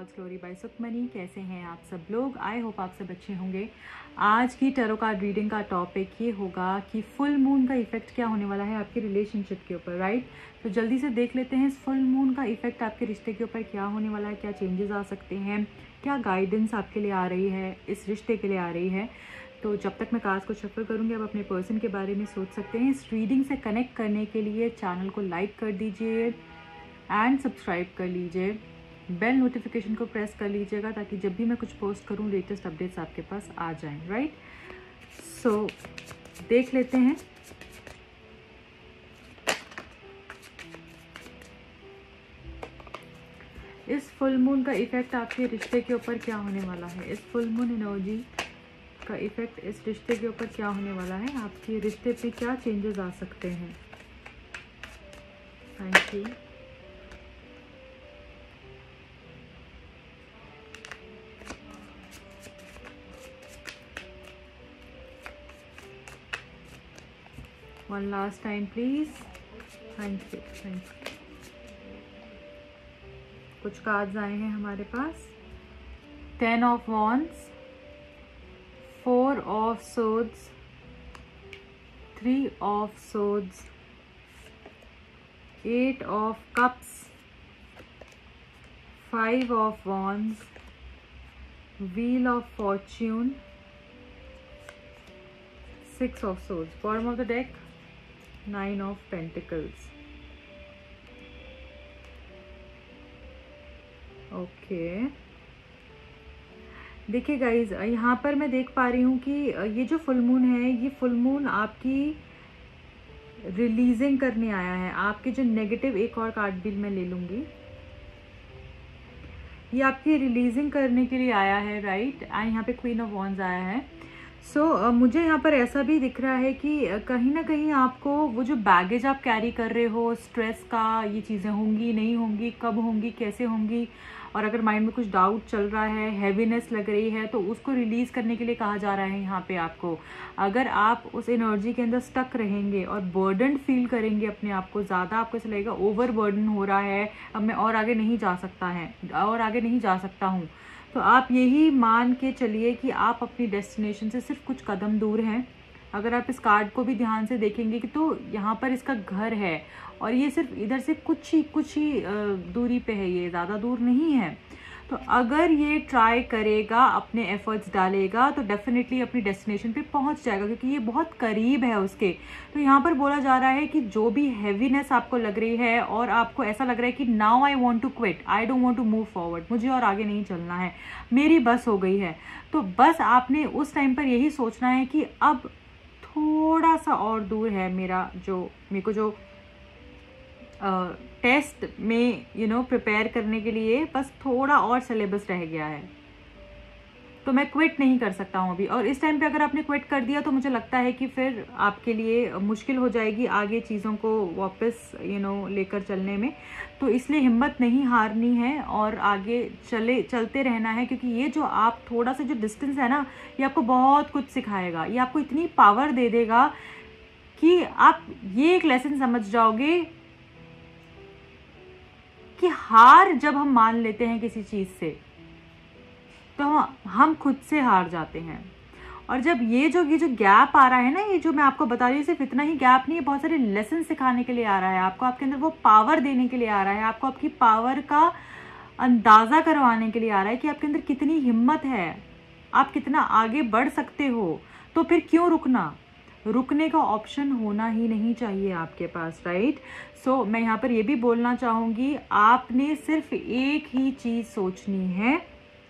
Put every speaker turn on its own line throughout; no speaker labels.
God's glory bye Sukhmani. कैसे हैं आप सब लोग? आई होप आप सब अच्छे होंगे। आज की टैरो कार्ड रीडिंग का टॉपिक ये होगा कि फुल मून का इफेक्ट क्या होने वाला है आपके रिलेशनशिप के ऊपर, राइट? तो जल्दी से देख लेते हैं इस फुल मून का इफेक्ट आपके रिश्ते के ऊपर क्या होने वाला है, क्या चेंजेस आ सकते हैं, क्या गाइडेंस आपके लिए आ रही है, इस रिश्ते के लिए आ रही है। तो जब तक मैं कार्ड्स को शफल करूँगी आप अपने पर्सन के बारे में सोच सकते हैं। इस रीडिंग से कनेक्ट करने के लिए चैनल को लाइक कर दीजिए एंड सब्सक्राइब कर लीजिए, बेल नोटिफिकेशन को प्रेस कर लीजिएगा ताकि जब भी मैं कुछ पोस्ट करूँ लेटेस्ट अपडेट्स आपके पास आ जाएं, राइट? सो देख लेते हैं इस फुल मून का इफेक्ट आपके रिश्ते के ऊपर क्या होने वाला है। इस फुल मून एनर्जी का इफेक्ट इस रिश्ते के ऊपर क्या होने वाला है, आपके रिश्ते पे क्या चेंजेस आ सकते हैं। Thank you. One last time please. Thank you, thank you. कुछ कार्ड्स आए हैं हमारे पास। 10 of wands, 4 of swords, 3 of swords, 8 of cups, 5 of wands, wheel of Fortune, 6 of swords. Bottom of the deck 9 of pentacles. Okay, देखिए guys, यहाँ पर मैं देख पा रही हूँ कि ये जो फुल मून है, ये फुल मून आपकी रिलीजिंग करने आया है। आपके जो नेगेटिव, एक और कार्ड भी मैं ले लूँगी, ये आपकी रिलीजिंग करने के लिए आया है, राइट? एंड यहाँ पे क्वीन ऑफ वॉन्ड्स आया है। सो मुझे यहाँ पर ऐसा भी दिख रहा है कि कहीं ना कहीं आपको वो जो बैगेज आप कैरी कर रहे हो, स्ट्रेस का, ये चीज़ें होंगी नहीं होंगी, कब होंगी, कैसे होंगी, और अगर माइंड में कुछ डाउट चल रहा है, हैवीनेस लग रही है, तो उसको रिलीज़ करने के लिए कहा जा रहा है यहाँ पे आपको। अगर आप उस एनर्जी के अंदर स्टक रहेंगे और बर्डन फील करेंगे अपने आप को, ज़्यादा आपको ऐसा लगेगा ओवर बर्डन हो रहा है, अब मैं और आगे नहीं जा सकता है, और आगे नहीं जा सकता हूँ, तो आप यही मान के चलिए कि आप अपनी डेस्टिनेशन से सिर्फ कुछ कदम दूर हैं। अगर आप इस कार्ड को भी ध्यान से देखेंगे कि तो यहाँ पर इसका घर है और ये सिर्फ इधर से कुछ ही दूरी पे है, ये ज़्यादा दूर नहीं है। तो अगर ये ट्राई करेगा, अपने एफर्ट्स डालेगा, तो डेफिनेटली अपनी डेस्टिनेशन पे पहुंच जाएगा, क्योंकि ये बहुत करीब है उसके। तो यहाँ पर बोला जा रहा है कि जो भी हैवीनेस आपको लग रही है और आपको ऐसा लग रहा है कि now I want to quit, I don't want to move forward, मुझे और आगे नहीं चलना है, मेरी बस हो गई है, तो बस आपने उस टाइम पर यही सोचना है कि अब थोड़ा सा और दूर है मेरे को जो टेस्ट में प्रिपेयर करने के लिए बस थोड़ा और सिलेबस रह गया है, तो मैं क्विट नहीं कर सकता हूँ अभी। और इस टाइम पे अगर आपने क्विट कर दिया तो मुझे लगता है कि फिर आपके लिए मुश्किल हो जाएगी आगे चीज़ों को वापस लेकर चलने में। तो इसलिए हिम्मत नहीं हारनी है और आगे चलते रहना है, क्योंकि ये जो आप थोड़ा सा जो डिस्टेंस है ना, ये आपको बहुत कुछ सिखाएगा, ये आपको इतनी पावर दे देगा कि आप ये एक लेसन समझ जाओगे कि हार जब हम मान लेते हैं किसी चीज़ से तो हम खुद से हार जाते हैं। और जब ये जो गैप आ रहा है ना, ये जो मैं आपको बता रही हूँ, सिर्फ इतना ही गैप नहीं है, बहुत सारे लेसन सिखाने के लिए आ रहा है आपको, आपके अंदर वो पावर देने के लिए आ रहा है, आपको आपकी पावर का अंदाज़ा करवाने के लिए आ रहा है कि आपके अंदर कितनी हिम्मत है, आप कितना आगे बढ़ सकते हो। तो फिर क्यों रुकने का ऑप्शन होना ही नहीं चाहिए आपके पास, राइट? सो मैं यहाँ पर ये भी बोलना चाहूँगी, आपने सिर्फ एक ही चीज़ सोचनी है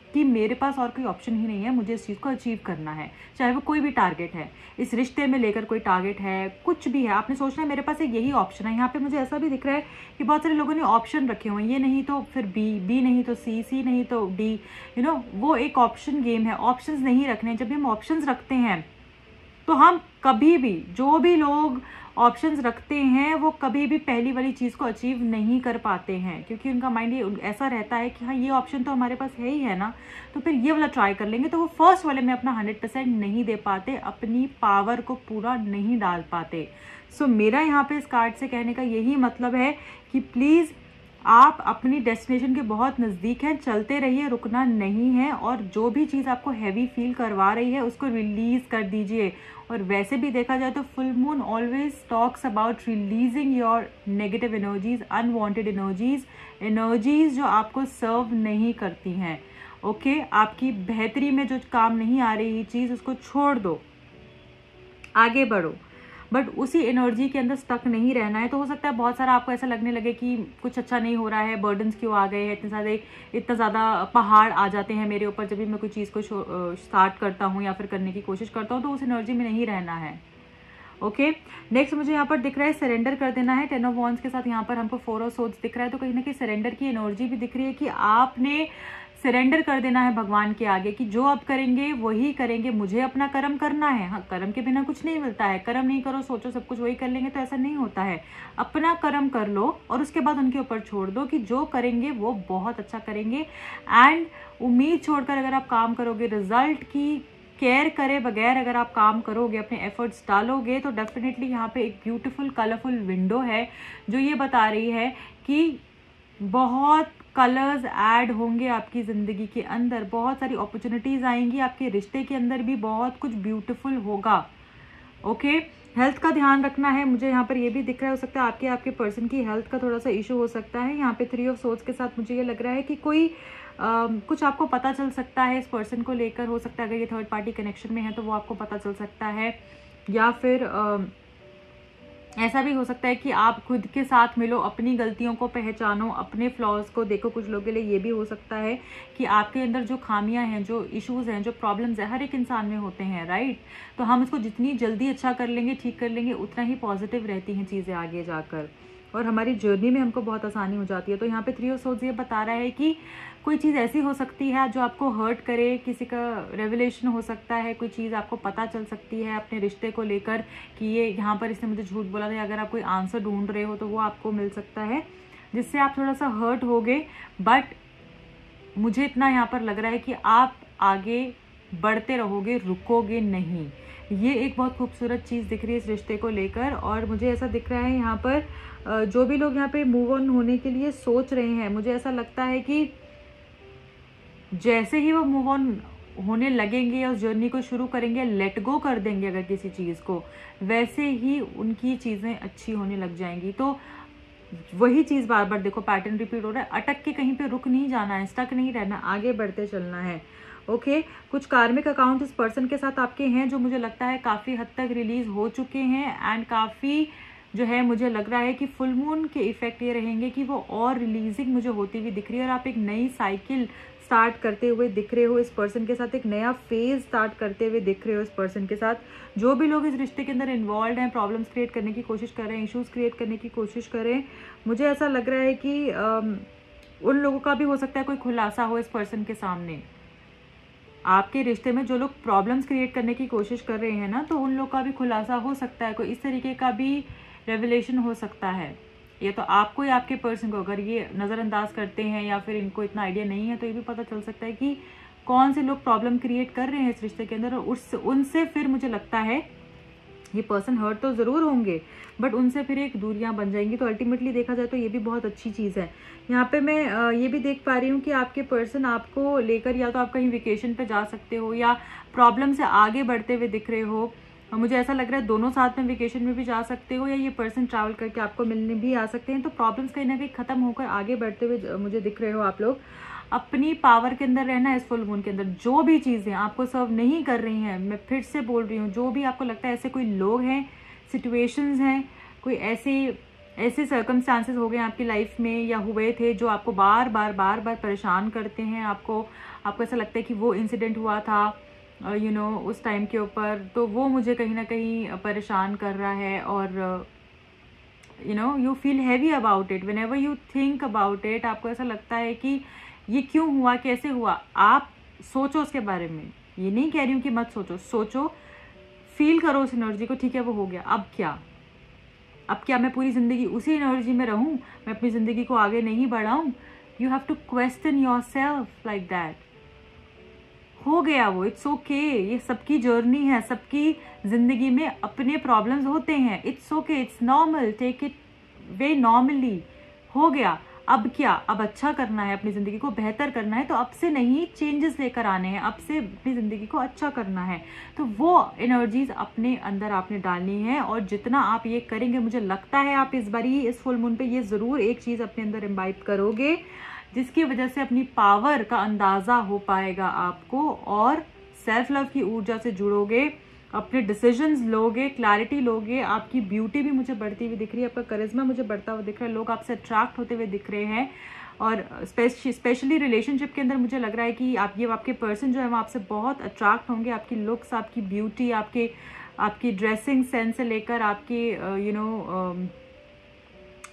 कि मेरे पास और कोई ऑप्शन ही नहीं है, मुझे इस चीज़ को अचीव करना है, चाहे वो कोई भी टारगेट है, इस रिश्ते में लेकर कोई टारगेट है, कुछ भी है, आपने सोचना है मेरे पास एक यही ऑप्शन है। यहाँ पे मुझे ऐसा भी दिख रहा है कि बहुत सारे लोगों ने ऑप्शन रखे हुए हैं, ये नहीं तो फिर बी नहीं तो सी नहीं तो डी, वो एक ऑप्शन गेम है, ऑप्शंस नहीं रखने। जब भी हम ऑप्शंस रखते हैं तो हम कभी भी, जो भी लोग ऑप्शंस रखते हैं वो कभी भी पहली वाली चीज़ को अचीव नहीं कर पाते हैं, क्योंकि उनका माइंड ये ऐसा रहता है कि हाँ ये ऑप्शन तो हमारे पास है ही है ना, तो फिर ये वाला ट्राई कर लेंगे। तो वो फर्स्ट वाले में अपना 100% नहीं दे पाते, अपनी पावर को पूरा नहीं डाल पाते। सो मेरा यहाँ पे इस कार्ड से कहने का यही मतलब है कि प्लीज़ आप अपनी डेस्टिनेशन के बहुत नज़दीक हैं, चलते रहिए, रुकना नहीं है। और जो भी चीज़ आपको हैवी फील करवा रही है उसको रिलीज़ कर दीजिए। और वैसे भी देखा जाए तो full moon always talks about releasing your negative energies, unwanted energies जो आपको सर्व नहीं करती हैं। ओके, आपकी बेहतरी में जो काम नहीं आ रही चीज़ उसको छोड़ दो, आगे बढ़ो, बट उसी एनर्जी के अंदर स्टक नहीं रहना है। तो हो सकता है बहुत सारा आपको ऐसा लगने लगे कि कुछ अच्छा नहीं हो रहा है, बर्डन्स क्यों आ गए हैं, इतना ज़्यादा पहाड़ आ जाते हैं मेरे ऊपर जब भी मैं कोई चीज़ को स्टार्ट करता हूँ या फिर करने की कोशिश करता हूँ। तो उस एनर्जी में नहीं रहना है। ओके, नेक्स्ट मुझे यहाँ पर दिख रहा है सरेंडर कर देना है। 10 ऑफ वॉन्ड्स के साथ यहाँ पर हमको 4 ऑफ सोर्ड्स दिख रहा है। तो कहीं ना कहीं सरेंडर की एनर्जी भी दिख रही है कि आपने सरेंडर कर देना है भगवान के आगे कि जो आप करेंगे वही करेंगे, मुझे अपना कर्म करना है। हाँ, कर्म के बिना कुछ नहीं मिलता है। कर्म नहीं करो, सोचो सब कुछ वही कर लेंगे, तो ऐसा नहीं होता है। अपना कर्म कर लो और उसके बाद उनके ऊपर छोड़ दो कि जो करेंगे वो बहुत अच्छा करेंगे। एंड उम्मीद छोड़कर अगर आप काम करोगे, रिजल्ट की केयर करे बगैर अगर आप काम करोगे, अपने एफर्ट्स डालोगे, तो डेफिनेटली यहाँ पे एक ब्यूटीफुल कलरफुल विंडो है जो ये बता रही है कि बहुत कलर्स ऐड होंगे आपकी ज़िंदगी के अंदर, बहुत सारी अपॉर्चुनिटीज़ आएंगी, आपके रिश्ते के अंदर भी बहुत कुछ ब्यूटीफुल होगा। ओके, हेल्थ का ध्यान रखना है। मुझे यहाँ पर ये भी दिख रहा है, हो सकता है आपके पर्सन की हेल्थ का थोड़ा सा इशू हो सकता है। यहाँ पे 3 ऑफ सोर्ड्स के साथ मुझे ये लग रहा है कि कोई कुछ आपको पता चल सकता है इस पर्सन को लेकर। हो सकता है अगर ये थर्ड पार्टी कनेक्शन में है तो वो आपको पता चल सकता है, या फिर ऐसा भी हो सकता है कि आप खुद के साथ मिलो, अपनी गलतियों को पहचानो, अपने फ्लॉज को देखो। कुछ लोगों के लिए ये भी हो सकता है कि आपके अंदर जो खामियां हैं, जो इश्यूज हैं, जो प्रॉब्लम्स है, हर एक इंसान में होते हैं, राइट। तो हम इसको जितनी जल्दी अच्छा कर लेंगे, ठीक कर लेंगे, उतना ही पॉजिटिव रहती हैं चीज़ें आगे जाकर, और हमारी जर्नी में हमको बहुत आसानी हो जाती है। तो यहाँ पे 3 ऑफ सोर्ड्स ये बता रहा है कि कोई चीज़ ऐसी हो सकती है जो आपको हर्ट करे, किसी का रेवलेशन हो सकता है, कोई चीज़ आपको पता चल सकती है अपने रिश्ते को लेकर कि ये यहाँ पर इसने मुझे झूठ बोला था। अगर आप कोई आंसर ढूंढ रहे हो तो वो आपको मिल सकता है, जिससे आप थोड़ा सा हर्ट होगे। बट मुझे इतना यहाँ पर लग रहा है कि आप आगे बढ़ते रहोगे, रुकोगे नहीं। ये एक बहुत खूबसूरत चीज़ दिख रही है इस रिश्ते को लेकर। और मुझे ऐसा दिख रहा है यहाँ पर जो भी लोग यहाँ पे मूव ऑन होने के लिए सोच रहे हैं, मुझे ऐसा लगता है कि जैसे ही वो मूव ऑन होने लगेंगे, उस जर्नी को शुरू करेंगे, लेट गो कर देंगे अगर किसी चीज़ को, वैसे ही उनकी चीज़ें अच्छी होने लग जाएंगी। तो वही चीज़ बार बार देखो, पैटर्न रिपीट हो रहा है। अटक के कहीं पे रुक नहीं जाना है, स्टक नहीं रहना, आगे बढ़ते चलना है। ओके, कुछ कार्मिक अकाउंट इस पर्सन के साथ आपके हैं जो मुझे लगता है काफ़ी हद तक रिलीज हो चुके हैं। एंड काफ़ी जो है मुझे लग रहा है कि फुल मून के इफेक्ट ये रहेंगे कि वो और रिलीजिंग मुझे होती हुई दिख रही है, और आप एक नई साइकिल स्टार्ट करते हुए दिख रहे हो इस पर्सन के साथ, एक नया फेज स्टार्ट करते हुए दिख रहे हो इस पर्सन के साथ। जो भी लोग इस रिश्ते के अंदर इन्वॉल्व हैं, प्रॉब्लम्स क्रिएट करने की कोशिश कर रहे हैं, इश्यूज क्रिएट करने की कोशिश कर रहे हैं, मुझे ऐसा लग रहा है कि उन लोगों का भी हो सकता है कोई खुलासा हो इस पर्सन के सामने। आपके रिश्ते में जो लोग प्रॉब्लम्स क्रिएट करने की कोशिश कर रहे हैं ना, तो उन लोग का भी खुलासा हो सकता है, कोई इस तरीके का भी रेवलेशन हो सकता है। ये तो आपको या आपके पर्सन को अगर ये नज़रअंदाज करते हैं या फिर इनको इतना आइडिया नहीं है, तो ये भी पता चल सकता है कि कौन से लोग प्रॉब्लम क्रिएट कर रहे हैं इस रिश्ते के अंदर। और उनसे फिर मुझे लगता है ये पर्सन हर्ट तो ज़रूर होंगे, बट उनसे फिर एक दूरियां बन जाएंगी। तो अल्टीमेटली देखा जाए तो ये भी बहुत अच्छी चीज़ है। यहाँ पे मैं ये भी देख पा रही हूँ कि आपके पर्सन आपको लेकर या तो आप कहीं वेकेशन पे जा सकते हो या प्रॉब्लम से आगे बढ़ते हुए दिख रहे हो। मुझे ऐसा लग रहा है दोनों साथ में वेकेशन में भी जा सकते हो, या ये पर्सन ट्रैवल करके आपको मिलने भी आ सकते हैं। तो प्रॉब्लम्स कहीं ना कहीं ख़त्म होकर आगे बढ़ते हुए मुझे दिख रहे हो आप लोग। अपनी पावर के अंदर रहना, इस फुल मून के अंदर जो भी चीज़ें आपको सर्व नहीं कर रही हैं, मैं फिर से बोल रही हूँ, जो भी आपको लगता है ऐसे कोई लोग हैं, सिचुएशंस हैं, कोई ऐसे सर्कमस्टांसेस हो गए आपकी लाइफ में या हुए थे जो आपको बार बार परेशान करते हैं। आपको ऐसा लगता है कि वो इंसिडेंट हुआ था उस टाइम के ऊपर, तो वो मुझे कहीं ना कहीं परेशान कर रहा है। और you feel heavy about it whenever you think about it. आपको ऐसा लगता है कि ये क्यों हुआ, कैसे हुआ। आप सोचो उसके बारे में, ये नहीं कह रही हूँ कि मत सोचो, सोचो, फील करो उस एनर्जी को। ठीक है, वो हो गया, अब क्या मैं पूरी ज़िंदगी उसी एनर्जी में रहूँ, मैं अपनी ज़िंदगी को आगे नहीं बढ़ाऊँ। You have to question yourself like that. हो गया वो, इट्स ओके। ये सबकी जर्नी है, सबकी ज़िंदगी में अपने प्रॉब्लम्स होते हैं, it's okay, it's normal, take it way normally. हो गया, अब क्या, अब अच्छा करना है, अपनी ज़िंदगी को बेहतर करना है, तो अब से नहीं चेंजेस लेकर आने हैं, अब से अपनी ज़िंदगी को अच्छा करना है। तो वो एनर्जीज अपने अंदर आपने डालनी है, और जितना आप ये करेंगे, मुझे लगता है आप इस बारी इस फुल मून पे ये ज़रूर एक चीज़ अपने अंदर इम्बाइब करोगे, जिसकी वजह से अपनी पावर का अंदाज़ा हो पाएगा आपको, और सेल्फ लव की ऊर्जा से जुड़ोगे, अपने डिसीजंस लोगे, क्लैरिटी लोगे, आपकी ब्यूटी भी मुझे बढ़ती हुई दिख रही है, आपका करिश्मा मुझे बढ़ता हुआ दिख रहा है, लोग आपसे अट्रैक्ट होते हुए दिख रहे हैं। और स्पेशली रिलेशनशिप के अंदर मुझे लग रहा है कि आपके पर्सन जो है वो आपसे बहुत अट्रैक्ट होंगे, आपकी लुक्स, आपकी ब्यूटी, आपकी ड्रेसिंग सेंस से लेकर आपकी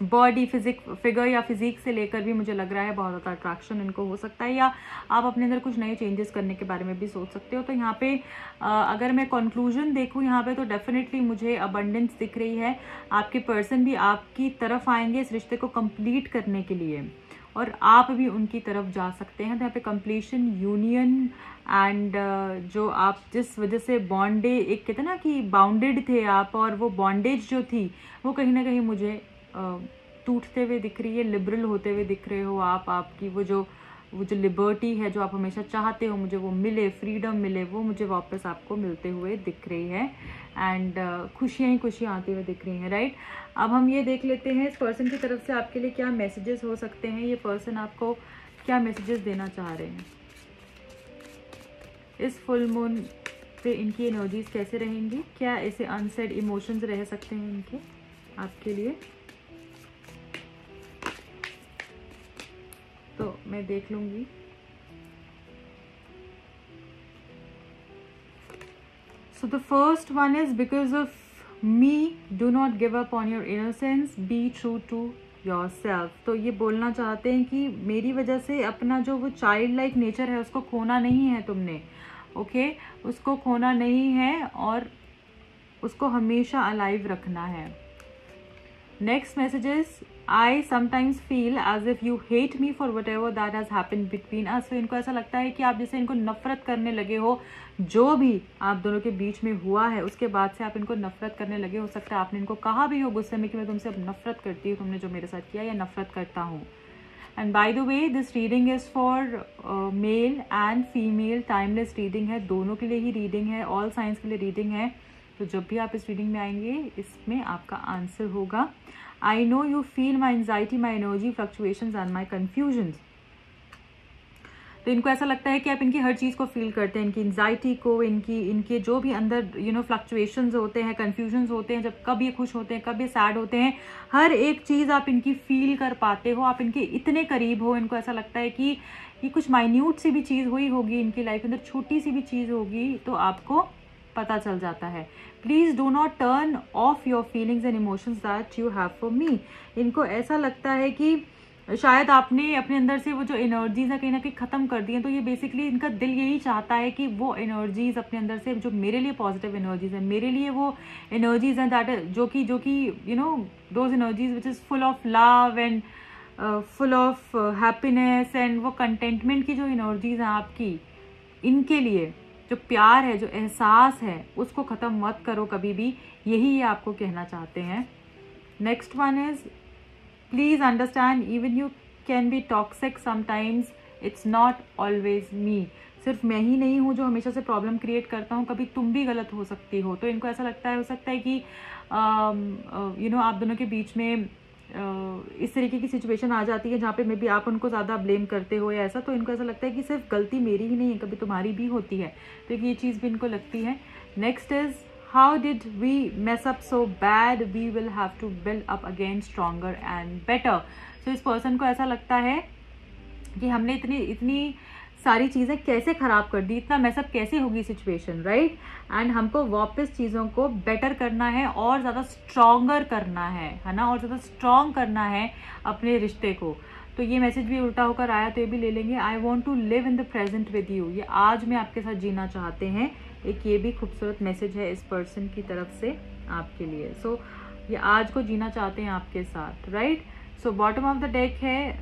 बॉडी फिगर या फिजिक से लेकर भी मुझे लग रहा है बहुत ज़्यादा अट्रैक्शन इनको हो सकता है, या आप अपने अंदर कुछ नए चेंजेस करने के बारे में भी सोच सकते हो। तो यहाँ पे अगर मैं कंक्लूजन देखूँ यहाँ पे, तो डेफिनेटली मुझे अबंडेंस दिख रही है। आपके पर्सन भी आपकी तरफ आएंगे इस रिश्ते को कंप्लीट करने के लिए, और आप भी उनकी तरफ जा सकते हैं। तो यहाँ पे कंप्लीशन, यूनियन एंड जो आप जिस वजह से एक कहते हैं ना कि बाउंडेड थे आप, और वो बॉन्डेज जो थी वो कहीं ना कहीं मुझे टूटते हुए दिख रही है, लिबरल होते हुए दिख रहे हो आप। आपकी वो जो लिबर्टी है जो आप हमेशा चाहते हो मुझे वो मिले, फ्रीडम मिले, वो मुझे वापस आपको मिलते हुए दिख रही है। एंड खुशियाँ ही खुशियाँ आती हुई दिख रही हैं, राइट। अब हम ये देख लेते हैं इस पर्सन की तरफ से आपके लिए क्या मैसेजेस हो सकते हैं, ये पर्सन आपको क्या मैसेजेस देना चाह रहे हैं। इस फुल मून पे इनकी एनर्जीज कैसे रहेंगी, क्या ऐसे अनसेड इमोशंस रह सकते हैं इनके आपके लिए। तो मैं देख लूंगी। So the first one is because of me, do not give up on your innocence, be true to yourself। तो ये बोलना चाहते हैं कि मेरी वजह से अपना जो वो चाइल्ड लाइक नेचर है उसको खोना नहीं है तुमने, ओके उसको खोना नहीं है और उसको हमेशा अलाइव रखना है। Next message is I sometimes feel as if you hate me for whatever that has happened between us। तो इनको ऐसा लगता है कि आप जैसे इनको नफरत करने लगे हो, जो भी आप दोनों के बीच में हुआ है उसके बाद से आप इनको नफरत करने लगे। हो सकता है आपने इनको कहा भी हो गुस्से में कि मैं तुमसे अब नफरत करती हूँ, तुमने जो मेरे साथ किया, या नफरत करता हूँ। And by the way this reading is for male and female, timeless reading है, दोनों के लिए ही रीडिंग है, ऑल साइंस के लिए रीडिंग है। तो जब भी आप इस रीडिंग में आएंगे इसमें आपका आंसर होगा I know you feel my anxiety, my energy fluctuations and my confusions। तो इनको ऐसा लगता है कि आप इनकी हर चीज़ को फील करते हैं, इनकी एंजाइटी को, इनके जो भी अंदर फ्लक्चुएशंस होते हैं, कन्फ्यूजन्स होते हैं, जब कब ये खुश होते हैं, कब ये सैड होते हैं, हर एक चीज़ आप इनकी फील कर पाते हो। आप इनके इतने करीब हो, इनको ऐसा लगता है कि ये कुछ माइन्यूट सी भी चीज़ हुई होगी इनकी लाइफ के अंदर, छोटी सी भी चीज़ होगी तो आपको पता चल जाता है। Please do not turn off your feelings and emotions that you have for me. इनको ऐसा लगता है कि शायद आपने अपने अंदर से वो जो एनर्जीज है कहीं ना कहीं ख़त्म कर दी हैं। तो ये बेसिकली इनका दिल यही चाहता है कि वो एनर्जीज अपने अंदर से जो मेरे लिए पॉजिटिव एनर्जीज है, मेरे लिए वो एनर्जीज हैं दैट जो कि those energies which is full of love and full of happiness and वो कंटेंटमेंट की जो एनर्जीज हैं आपकी, इनके लिए जो प्यार है, जो एहसास है, उसको ख़त्म मत करो कभी भी, यही ये आपको कहना चाहते हैं। Next one is please understand even you can be toxic sometimes, it's not always मी। सिर्फ मैं ही नहीं हूँ जो हमेशा से प्रॉब्लम क्रिएट करता हूँ, कभी तुम भी गलत हो सकती हो। तो इनको ऐसा लगता है, हो सकता है कि आप दोनों के बीच में इस तरीके की सिचुएशन आ जाती है जहाँ पे मे बी आप उनको ज़्यादा ब्लेम करते हो या ऐसा। तो इनको ऐसा लगता है कि सिर्फ गलती मेरी ही नहीं है, कभी तुम्हारी भी होती है। तो ये चीज़ भी इनको लगती है। Next is how did we mess up so bad, we will have to build up again stronger and better. तो इस पर्सन को ऐसा लगता है कि हमने इतनी सारी चीज़ें कैसे ख़राब कर दी, इतना मैसअप कैसे होगी सिचुएशन, राइट। एंड हमको वापस चीज़ों को बेटर करना है और ज़्यादा स्ट्रॉन्गर करना है ना, और ज़्यादा स्ट्रॉन्ग करना है अपने रिश्ते को। तो ये मैसेज भी उल्टा होकर आया तो ये भी ले लेंगे। I want to live in the present with you, ये आज में आपके साथ जीना चाहते हैं। एक ये भी खूबसूरत मैसेज है इस पर्सन की तरफ से आपके लिए। सो ये आज को जीना चाहते हैं आपके साथ, right. So bottom of the deck है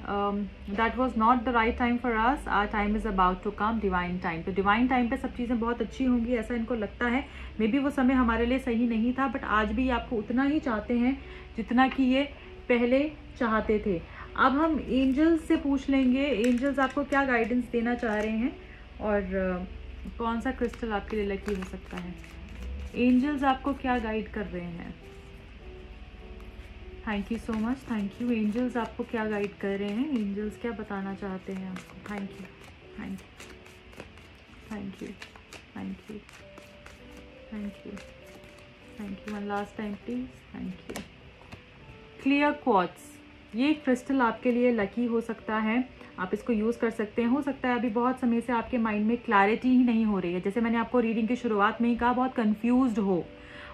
that was not the right time for us, our time is about to come, divine time. तो डिवाइन टाइम पे सब चीज़ें बहुत अच्छी होंगी ऐसा इनको लगता है। मे बी वो समय हमारे लिए सही नहीं था, बट आज भी ये आपको उतना ही चाहते हैं जितना कि ये पहले चाहते थे। अब हम एंजल्स से पूछ लेंगे, एंजल्स आपको क्या गाइडेंस देना चाह रहे हैं और कौन सा क्रिस्टल आपके लिए लकी हो सकता है। एंजल्स आपको क्या गाइड कर रहे हैं। Thank you so much, thank you. Angels आपको क्या गाइड कर रहे हैं, एंजल्स क्या बताना चाहते हैं आपको। Thank you, thank you, thank you, thank you, thank you, thank you. One last time please, thank you. Clear quartz, ये क्रिस्टल आपके लिए लकी हो सकता है, आप इसको यूज़ कर सकते हैं। हो सकता है अभी बहुत समय से आपके माइंड में क्लैरिटी ही नहीं हो रही है, जैसे मैंने आपको रीडिंग की शुरुआत में ही कहा, बहुत कंफ्यूज्ड हो,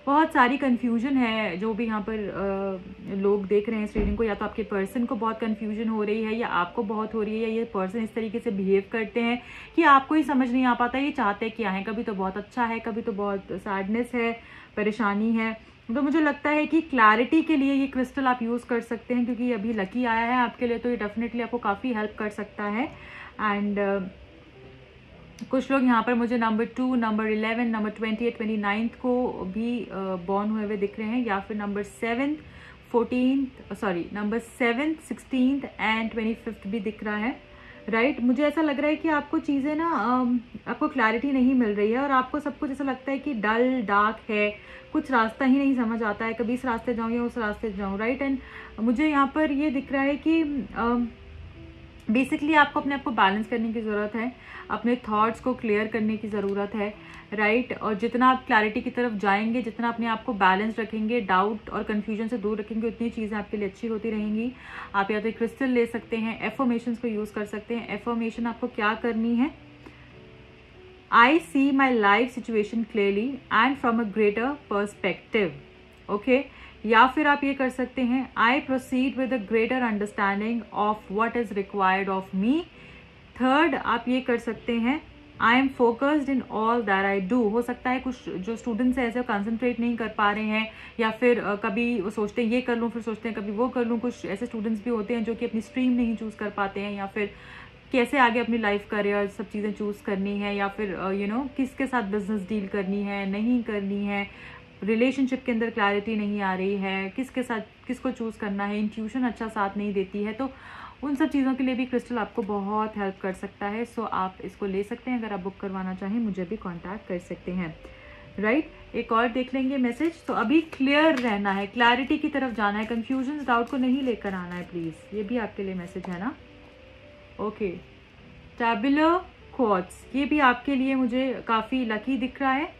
बहुत सारी कन्फ्यूजन है। जो भी यहाँ पर लोग देख रहे हैं इस रीडिंग को, या तो आपके पर्सन को बहुत कन्फ्यूजन हो रही है या आपको बहुत हो रही है, या ये पर्सन इस तरीके से बिहेव करते हैं कि आपको ही समझ नहीं आ पाता ये चाहते क्या है। कभी तो बहुत अच्छा है, कभी तो बहुत सैडनेस है, परेशानी है। तो मुझे लगता है कि क्लैरिटी के लिए ये क्रिस्टल आप यूज़ कर सकते हैं, क्योंकि अभी लकी आया है आपके लिए, तो ये डेफिनेटली आपको काफ़ी हेल्प कर सकता है। एंड कुछ लोग यहाँ पर मुझे नंबर 2, नंबर 11, नंबर 28, 29 को भी बॉर्न हुए हुए दिख रहे हैं, या फिर नंबर 7, 14, सॉरी नंबर 7, 16 एंड 25 भी दिख रहा है। राइट, मुझे ऐसा लग रहा है कि आपको चीज़ें ना आपको क्लैरिटी नहीं मिल रही है, और आपको सब कुछ ऐसा लगता है कि डल डार्क है, कुछ रास्ता ही नहीं समझ आता है, कभी इस रास्ते जाऊँ या उस रास्ते जाऊँ। राइट, एंड मुझे यहाँ पर ये दिख रहा है कि बेसिकली आपको अपने आप को बैलेंस करने की ज़रूरत है, अपने थॉट्स को क्लियर करने की ज़रूरत है। राइट, और जितना आप क्लैरिटी की तरफ जाएंगे, जितना अपने आप को बैलेंस रखेंगे, डाउट और कन्फ्यूजन से दूर रखेंगे, उतनी चीज़ें आपके लिए अच्छी होती रहेंगी। आप या तो क्रिस्टल ले सकते हैं, एफर्मेशंस को यूज़ कर सकते हैं। एफर्मेशन आपको क्या करनी है, I see my life situation clearly and from a greater perspective. Okay, या फिर आप ये कर सकते हैं, I proceed with a greater understanding of what is required of me. Third, आप ये कर सकते हैं, I am focused in all that I do. हो सकता है कुछ जो स्टूडेंट्स हैं ऐसे कंसंट्रेट नहीं कर पा रहे हैं, या फिर कभी वो सोचते हैं ये कर लूँ, फिर सोचते हैं कभी वो कर लूँ। कुछ ऐसे स्टूडेंट्स भी होते हैं जो कि अपनी स्ट्रीम नहीं चूज़ कर पाते हैं, या फिर कैसे आगे अपनी लाइफ करियर सब चीज़ें चूज़ करनी है, या फिर किसके साथ बिजनेस डील करनी है नहीं करनी है, रिलेशनशिप के अंदर क्लैरिटी नहीं आ रही है, किसके साथ किसको चूज़ करना है, इंट्यूशन अच्छा साथ नहीं देती है। तो उन सब चीज़ों के लिए भी क्रिस्टल आपको बहुत हेल्प कर सकता है। सो आप इसको ले सकते हैं, अगर आप बुक करवाना चाहें मुझे भी कांटेक्ट कर सकते हैं। राइट, एक और देख लेंगे मैसेज। तो अभी क्लियर रहना है, क्लैरिटी की तरफ जाना है, कंफ्यूजन डाउट को नहीं लेकर आना है प्लीज़। ये भी आपके लिए मैसेज है ना। ओके, टैबुलर क्वार्ट्ज, ये भी आपके लिए मुझे काफ़ी लकी दिख रहा है।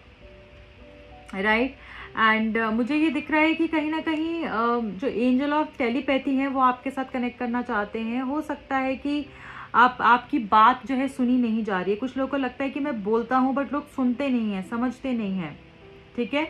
राइट, एंड मुझे ये दिख रहा है कि कहीं ना कहीं जो एंजल ऑफ टेलीपैथी है वो आपके साथ कनेक्ट करना चाहते हैं। हो सकता है कि आपकी बात जो है सुनी नहीं जा रही है। कुछ लोगों को लगता है कि मैं बोलता हूँ बट लोग सुनते नहीं हैं, समझते नहीं हैं। ठीक है,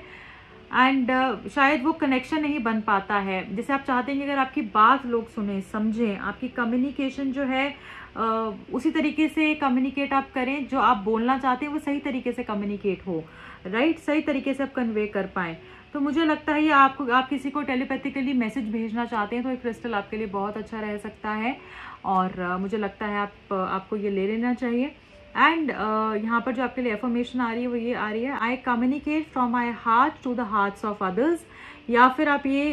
एंड शायद वो कनेक्शन नहीं बन पाता है। जैसे आप चाहते हैं कि अगर आपकी बात लोग सुने समझें, आपकी कम्युनिकेशन जो है उसी तरीके से कम्युनिकेट आप करें, जो आप बोलना चाहते हैं वो सही तरीके से कम्युनिकेट हो। राइट, सही तरीके से आप कन्वे कर पाएँ। तो मुझे लगता है ये आप किसी को टेलीपैथिकली मैसेज भेजना चाहते हैं तो एक क्रिस्टल आपके लिए बहुत अच्छा रह सकता है, और मुझे लगता है आपको ये ले लेना चाहिए। एंड यहाँ पर जो आपके लिए एफर्मेशन आ रही है वो ये आ रही है, I communicate from my heart to the hearts of others. या फिर आप ये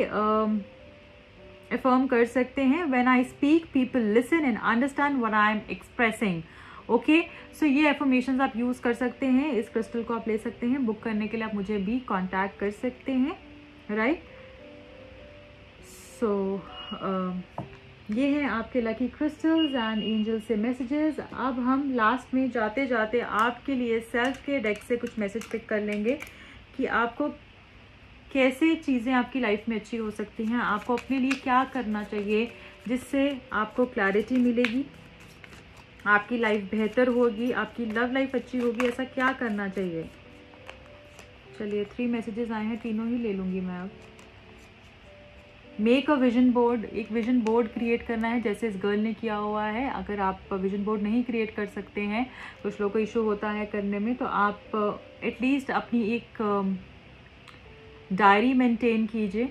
एफर्म कर सकते हैं, when I speak people listen and understand what I am expressing. Okay, so ये एफर्मेशंस आप यूज़ कर सकते हैं। इस क्रिस्टल को आप ले सकते हैं। बुक करने के लिए आप मुझे भी कांटेक्ट कर सकते हैं। राइट, सो ये हैं आपके लकी क्रिस्टल्स एंड एंजल से मैसेजेस। अब हम लास्ट में जाते जाते आपके लिए सेल्फ के डेक से कुछ मैसेज पिक कर लेंगे कि आपको कैसे चीज़ें आपकी लाइफ में अच्छी हो सकती हैं, आपको अपने लिए क्या करना चाहिए जिससे आपको क्लैरिटी मिलेगी, आपकी लाइफ बेहतर होगी, आपकी लव लाइफ अच्छी होगी, ऐसा क्या करना चाहिए। चलिए 3 मैसेजेस आए हैं, तीनों ही ले लूँगी मैं। अब मेक अ विजन बोर्ड, एक विजन बोर्ड क्रिएट करना है जैसे इस गर्ल ने किया हुआ है। अगर आप विजन बोर्ड नहीं क्रिएट कर सकते हैं, कुछ लोगों को इशू होता है करने में, तो आप एटलीस्ट अपनी एक डायरी मेंटेन कीजिए।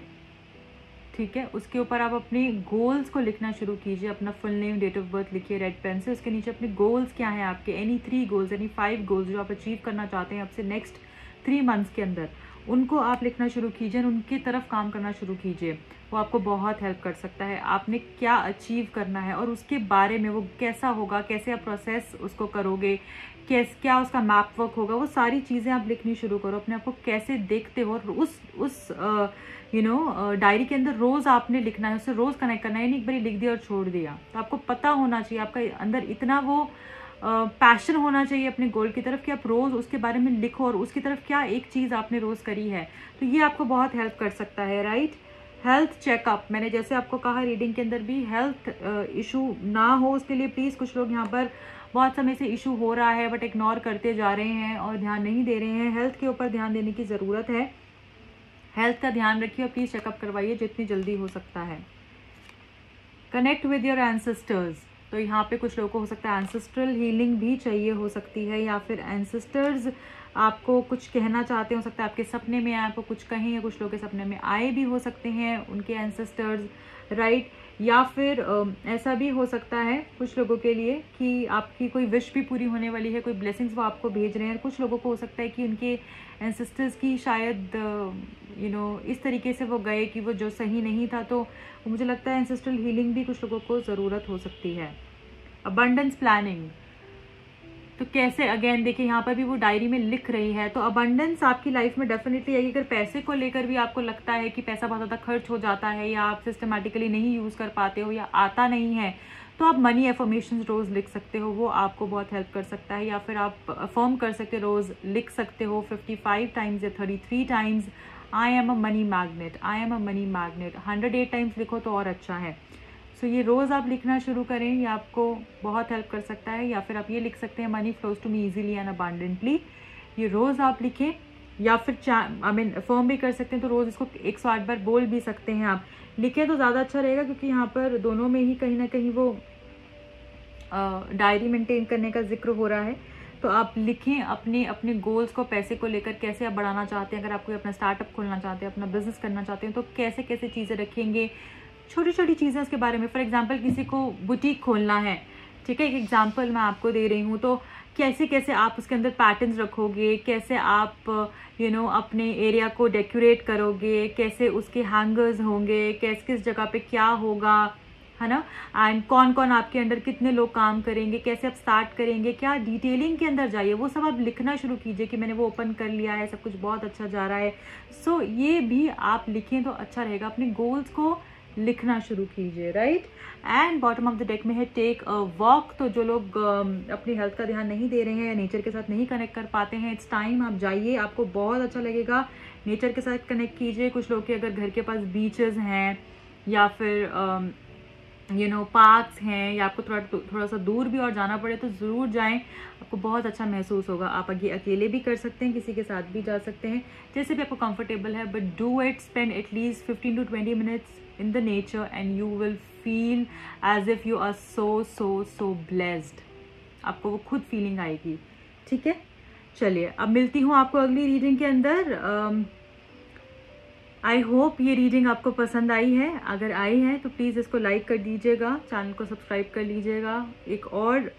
ठीक है, उसके ऊपर आप अपने गोल्स को लिखना शुरू कीजिए। अपना full name, date of birth लिखिए रेड पेन से। उसके नीचे अपने गोल्स क्या हैं आपके, एनी 3 गोल्स, एनी 5 गोल्स जो आप अचीव करना चाहते हैं आपसे नेक्स्ट 3 मंथ्स के अंदर उनको आप लिखना शुरू कीजिए, उनकी तरफ काम करना शुरू कीजिए। वो आपको बहुत हेल्प कर सकता है। आपने क्या अचीव करना है और उसके बारे में वो कैसा होगा, कैसे आप प्रोसेस उसको करोगे, क्या उसका मैप वर्क होगा, वो सारी चीज़ें आप लिखनी शुरू करो। अपने आप को कैसे देखते हो, और उस डायरी के अंदर रोज़ आपने लिखना है, उससे रोज़ कनेक्ट करना है, नहीं एक बार लिख दिया और छोड़ दिया। तो आपको पता होना चाहिए, आपका अंदर इतना वो पैशन होना चाहिए अपने गोल की तरफ कि आप रोज़ उसके बारे में लिखो और उसकी तरफ क्या एक चीज़ आपने रोज़ करी है। तो ये आपको बहुत हेल्प कर सकता है, राइट। हेल्थ चेकअप, मैंने जैसे आपको कहा रीडिंग के अंदर भी हेल्थ इशू ना हो उसके लिए प्लीज़, कुछ लोग यहाँ पर बहुत समय से इशू हो रहा है बट इग्नोर करते जा रहे हैं और ध्यान नहीं दे रहे हैं। हेल्थ के ऊपर ध्यान देने की ज़रूरत है। हेल्थ का ध्यान रखिए और प्लीज़ चेकअप करवाइए जितनी जल्दी हो सकता है। कनेक्ट विद योर एंसेस्टर्स, तो यहाँ पे कुछ लोगों को हो सकता है एंसेस्ट्रल हीलिंग भी चाहिए हो सकती है, या फिर एंसेस्टर्स आपको कुछ कहना चाहते हो सकता है, आपके सपने में आपको कुछ कहें, या कुछ लोगों के सपने में आए भी हो सकते हैं उनके एंसेस्टर्स, राइट। या फिर ऐसा भी हो सकता है कुछ लोगों के लिए कि आपकी कोई विश भी पूरी होने वाली है, कोई ब्लेसिंग्स वो आपको भेज रहे हैं। कुछ लोगों को हो सकता है कि उनके एंसेस्टर्स की शायद इस तरीके से वो गए कि वो जो सही नहीं था, तो मुझे लगता है एंसेस्ट्रल हीलिंग भी कुछ लोगों को ज़रूरत हो सकती है। अबंडेंस प्लानिंग, तो कैसे, अगेन देखिए यहाँ पर भी वो डायरी में लिख रही है, तो अबंडेंस आपकी लाइफ में डेफिनेटली आएगी। अगर पैसे को लेकर भी आपको लगता है कि पैसा बहुत ज़्यादा खर्च हो जाता है, या आप सिस्टमेटिकली नहीं यूज़ कर पाते हो, या आता नहीं है, तो आप मनी एफर्मेशंस रोज़ लिख सकते हो, वो आपको बहुत हेल्प कर सकता है। या फिर आप अफर्म कर सकते हो, रोज़ लिख सकते हो 55 टाइम्स या 33 times, I am a money magnet, I am a money magnet. 108 times लिखो तो और अच्छा है। सो ये रोज़ आप लिखना शुरू करें, ये आपको बहुत हेल्प कर सकता है। या फिर आप ये लिख सकते हैं money flows to me easily and abundantly, ये रोज़ आप लिखें। या फिर फॉर्म भी कर सकते हैं, तो रोज़ इसको 108 बार बोल भी सकते हैं। आप लिखें तो ज़्यादा अच्छा रहेगा, क्योंकि यहाँ पर दोनों में ही कहीं ना कहीं वो डायरी मेंटेन करने का जिक्र हो रहा है। तो आप लिखें अपने गोल्स को, पैसे को लेकर कैसे आप बढ़ाना चाहते हैं। अगर आप कोई अपना स्टार्टअप खोलना चाहते हैं, अपना बिजनेस करना चाहते हैं, तो कैसे कैसे चीज़ें रखेंगे, छोटी छोटी चीज़ें उसके बारे में। फॉर एग्जांपल किसी को बुटीक खोलना है, ठीक है, एक एग्जांपल मैं आपको दे रही हूँ, तो कैसे कैसे आप उसके अंदर पैटर्न्स रखोगे, कैसे आप अपने एरिया को डेकोरेट करोगे, कैसे उसके हैंगर्स होंगे, किस जगह पे क्या होगा, है ना, एंड कौन कौन आपके अंडर कितने लोग काम करेंगे, कैसे आप स्टार्ट करेंगे, क्या डिटेलिंग के अंदर जाइए, वो सब आप लिखना शुरू कीजिए कि मैंने वो ओपन कर लिया है, सब कुछ बहुत अच्छा जा रहा है। सो ये भी आप लिखें तो अच्छा रहेगा। अपने गोल्स को लिखना शुरू कीजिए, right. And bottom of the deck में है टेक अ वॉक, तो जो लोग अपनी हेल्थ का ध्यान नहीं दे रहे हैं या नेचर के साथ नहीं कनेक्ट कर पाते हैं, इट्स टाइम आप जाइए, आपको बहुत अच्छा लगेगा। नेचर के साथ कनेक्ट कीजिए। कुछ लोग के अगर घर के पास बीचेस हैं या फिर पार्क्स हैं, या आपको थोड़ा सा दूर भी और जाना पड़े तो ज़रूर जाएं, आपको बहुत अच्छा महसूस होगा। आप आगे अकेले भी कर सकते हैं, किसी के साथ भी जा सकते हैं, जैसे भी आपको कंफर्टेबल है, but do it. Spend at least 15 to 20 minutes in the nature and you will feel as if you are so blessed। आपको वो खुद फीलिंग आएगी, ठीक है। चलिए अब मिलती हूँ आपको अगली रीडिंग के अंदर। आई होप ये रीडिंग आपको पसंद आई है। अगर आई है तो प्लीज़ इसको लाइक कर दीजिएगा, चैनल को सब्सक्राइब कर लीजिएगा। एक और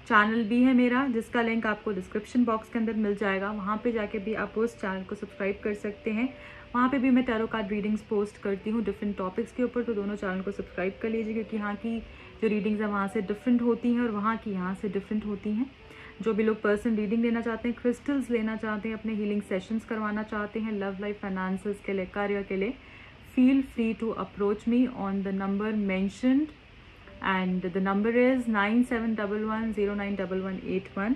चैनल भी है मेरा जिसका लिंक आपको डिस्क्रिप्शन बॉक्स के अंदर मिल जाएगा, वहाँ पे जाके भी आप उस चैनल को सब्सक्राइब कर सकते हैं। वहाँ पे भी मैं टैरो कार्ड रीडिंग्स पोस्ट करती हूँ डिफरेंट टॉपिक्स के ऊपर, तो दोनों चैनल को सब्सक्राइब कर लीजिए, क्योंकि यहाँ की जो रीडिंग्स हैं वहाँ से डिफरेंट होती हैं और वहाँ की यहाँ से डिफरेंट होती हैं। जो भी लोग पर्सन रीडिंग लेना चाहते हैं, क्रिस्टल्स लेना चाहते हैं, अपने हीलिंग सेशंस करवाना चाहते हैं, लव लाइफ फाइनेंसेस के लिए, कार्य के लिए, feel free to approach me on the number mentioned, and the number is 9711091181।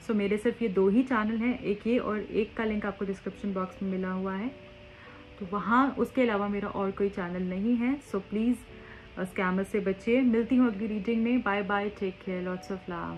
So मेरे सिर्फ ये 2 ही चैनल हैं, एक ये और एक का लिंक आपको डिस्क्रिप्शन बॉक्स में मिला हुआ है, तो वहाँ उसके अलावा मेरा और कोई चैनल नहीं है। सो प्लीज़ स्कैमर से बचिए। मिलती हूँ अगली रीडिंग में। Bye bye, take care, lots of love.